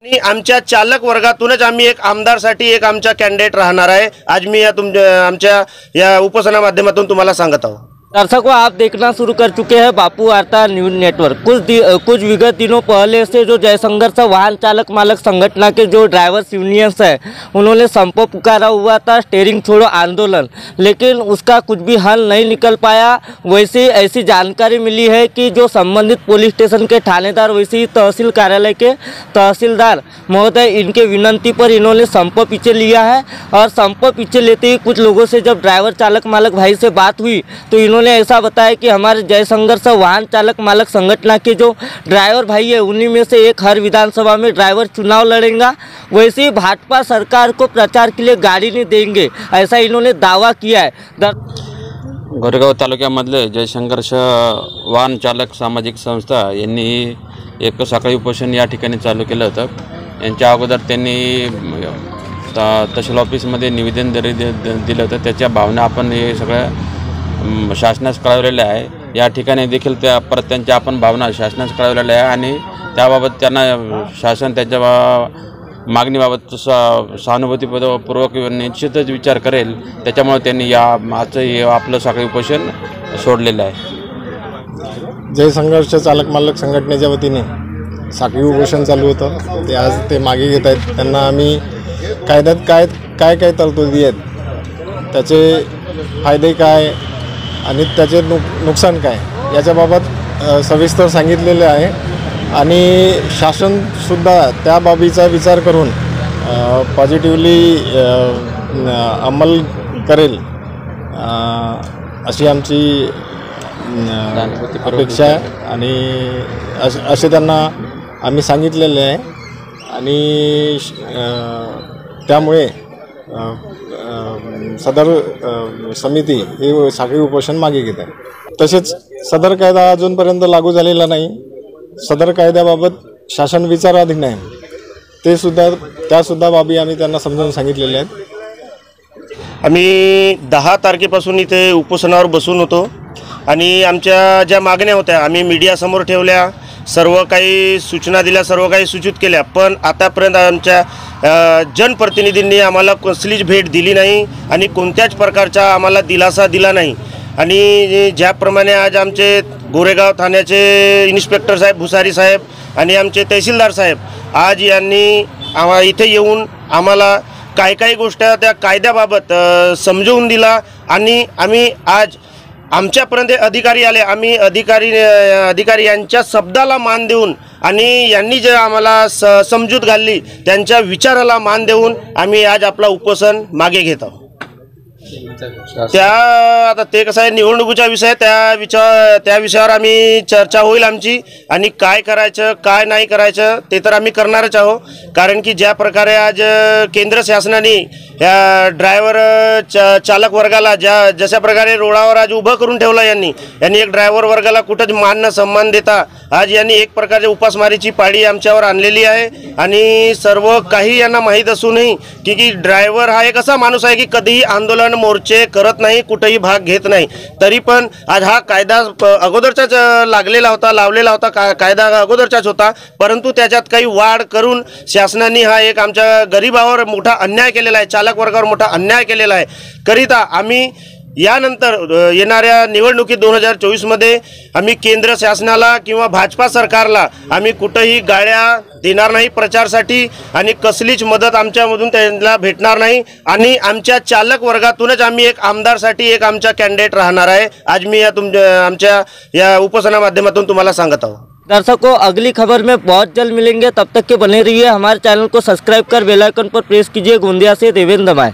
आणि आमच्या चालक वर्गातूनच आम्ही एक आमदारसाठी एक आमचा कॅन्डिडेट राहणार आहे। आज मी या आमच्या या उपोषणा माध्यमातून तुम्हाला सांगत आहोत। दर्शकों, आप देखना शुरू कर चुके हैं बापू वार्ता न्यूज नेटवर्क। कुछ विगत दिनों पहले से जो जय संघर्ष वाहन चालक मालक संगठन के जो ड्राइवर्स यूनियंस है उन्होंने संप पुकारा हुआ था, स्टीयरिंग छोड़ो आंदोलन, लेकिन उसका कुछ भी हल नहीं निकल पाया। वैसे ऐसी जानकारी मिली है कि जो संबंधित पुलिस स्टेशन के थानेदार, वैसे ही तहसील कार्यालय के तहसीलदार महोदय, इनके विनंती पर इन्होंने संप पीछे लिया है। और संप पीछे लेते ही कुछ लोगों से जब ड्राइवर चालक मालक भाई से बात हुई तो इन्होंने ऐसा बताया कि हमारे जय संघर्ष वाहन चालक मालक संगठन के जो ड्राइवर भाई है उन्हीं में से एक हर विधानसभा में ड्राइवर चुनाव लड़ेगा। वैसे ही भाजपा सरकार को प्रचार के लिए गाड़ी नहीं देंगे, ऐसा इन्होंने दावा किया है। गोरेगाव तालुक्यामधले जय संघर्ष वाहन चालक सामाजिक संस्था यांनी एक सकाळी उपोषण या ठिकाणी चालू केलं होतं। यांच्या अगोदर त्यांनी तहसील ऑफिसमध्ये निवेदन दिलं होतं। त्याच्या भावना आपण हे सगळ्या शासनास कळवलेल्या आहे। या ठिकाणी देखील त्या परत त्यांच्या आपण भावना शासनास कळवलेल्या आहे आणि त्याबाबत त्यांना शासन त्याच्या मागणीबाबत सहानुभूतीपूर्वक निश्चितच विचार करेल। त्याच्यामुळे त्यांनी या आजचं आपलं सकाळी उपोषण सोडलेलं आहे। जय संघर्ष चालक मालक संघटनेच्या वतीने साखळी उपोषण चालू होतं, ते आज ते मागे घेत आहेत। त्यांना आम्ही कायद्यात काय तरतुदी आहेत, त्याचे फायदे काय आणि त्याचे नुकसान काय याच्याबाबत सविस्तर सांगितलेले आहे आणि शासनसुद्धा त्या बाबीचा विचार करून पॉझिटिव्हली अंमल करेल अशी आमची अपेक्षा आहे आणि असे त्यांना आम्ही सांगितलेले आहे आणि त्यामुळे सदर समिती हे साखळी उपोषण मागे घेत आहे। तसेच सदर कायदा अजूनपर्यंत लागू झालेला नाही, सदर कायद्याबाबत शासन विचाराधीन आहे, त्यासुद्धा बाबी आम्ही त्यांना समजावून सांगितलेल्या आहेत। आम्ही 10 तारखेपासून इथे उपोषणावर बसून होतो आणि आमच्या ज्या मागण्या होत्या आम्ही मीडियासमोर ठेवल्या, सर्व काही सूचना दिल्या, सर्व काही सूचित केल्या, पण आतापर्यंत आमच्या जनप्रतिनिधींनी आम्हाला कसलीच भेट दिली नाही आणि कोणत्याच प्रकारचा आम्हाला दिलासा दिला नाही। आणि ज्याप्रमाणे आज आमचे गोरेगाव ठाण्याचे इन्स्पेक्टर साहेब भुसारी साहेब आणि आमचे तहसीलदार साहेब आज यांनी इथे येऊन आम्हाला काही गोष्टी त्या कायद्याबाबत समजवून दिला आणि आम्ही आज आमच्यापर्यंत अधिकारी आले, आम्ही अधिकारी यांच्या शब्दाला मान देऊन आणि यांनी जे आम्हाला समजूत घालली त्यांच्या विचाराला मान देऊन आम्ही आज आपला उपोषण मागे घेत आहोत। आता ते कसं आहे, निवडणुकीचा विषय, त्या विषयावर आम्ही चर्चा होईल आमची आणि काय करायचं काय नाही करायचं ते तर आम्ही करणारच आहोत। कारण की ज्या प्रकारे आज केंद्र शासनाने या ड्रायव्हर चालक वर्गाला जशा प्रकारे रोडावर आज उभं करून ठेवलं, यांनी एक ड्रायव्हर वर्गाला कुठंच मान न सन्मान देता आज यांनी एक प्रकारची उपासमारीची पाळी आमच्यावर आणलेली आहे। आणि सर्व काही यांना माहीत असूनही की ड्रायव्हर हा एक असा माणूस आहे की कधीही आंदोलन मोर्चे करत नाही, कुठेही भाग घेत नाही, तरी पण आज हा कायदा अगोदरचाच लावलेला होता, कायदा अगोदरचाच होता, परंतु त्याच्यात काही वाढ करून शासनाने हा एक आमच्या गरिबावर मोठा अन्याय केलेला आहे, चालक वर्गावर मोठा अन्याय केलेला आहे। करिता आम्ही यानंतर येणाऱ्या निवडणुकीत 2024 मध्ये आम्ही केंद्र शासनाला किंवा भाजपा सरकारला आम्ही कुठेही गाड्या देणार नाही प्रचारासाठी आणि कसलीच मदत आमच्यामधून त्यांना भेटणार नाही आणि आमच्या चालक वर्गातूनच आम्ही एक आमदारसाठी एक आमचा कॅन्डिडेट राहणार आहे। आज मी आमच्या या उपोषणा माध्यमातून तुम्हाला सांगत आहोत। दर्शकों, अगली खबर में बहुत जल्द मिलेंगे, तब तक के बने रहिए। हमारे चैनल को सब्सक्राइब कर बेल आइकन पर प्रेस कीजिए। गोंदिया से देवेंद्र दमाए।